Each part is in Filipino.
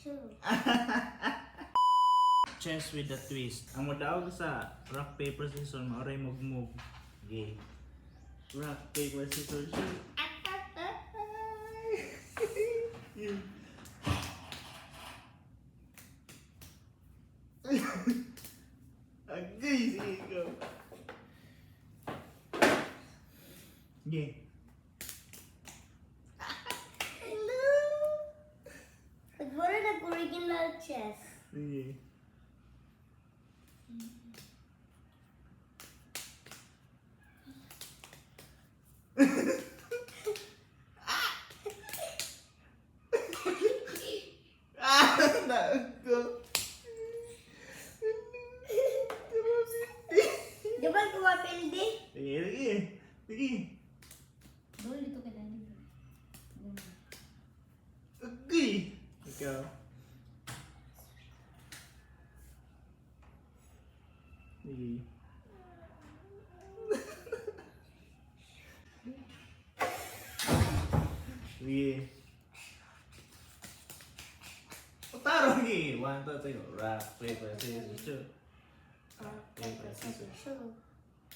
shoe. Chess with a twist. Ang madaog sa rock, paper, scissors, maoray mug-mug. Okay. Rock, paper, scissors, shoot. Agay, sige ikaw. Okay. Hello! Nagmura nag-original chess. Sige. Nago. Di ba kumapildi? Sige, sige. Sige. Bol, dito ka lang dito. Agay. Ikaw. Sige. Sige. Taro lagi. 1, 2, 3. Rock, paper, scissors, shoot. Rock, paper, scissors, shoe.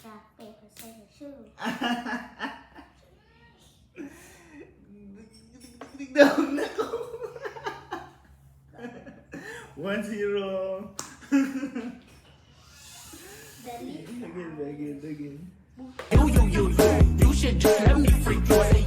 Rock, paper, scissors, shoe. Tignan na ko. 1-0. Dali. Again. You should just let me freak you.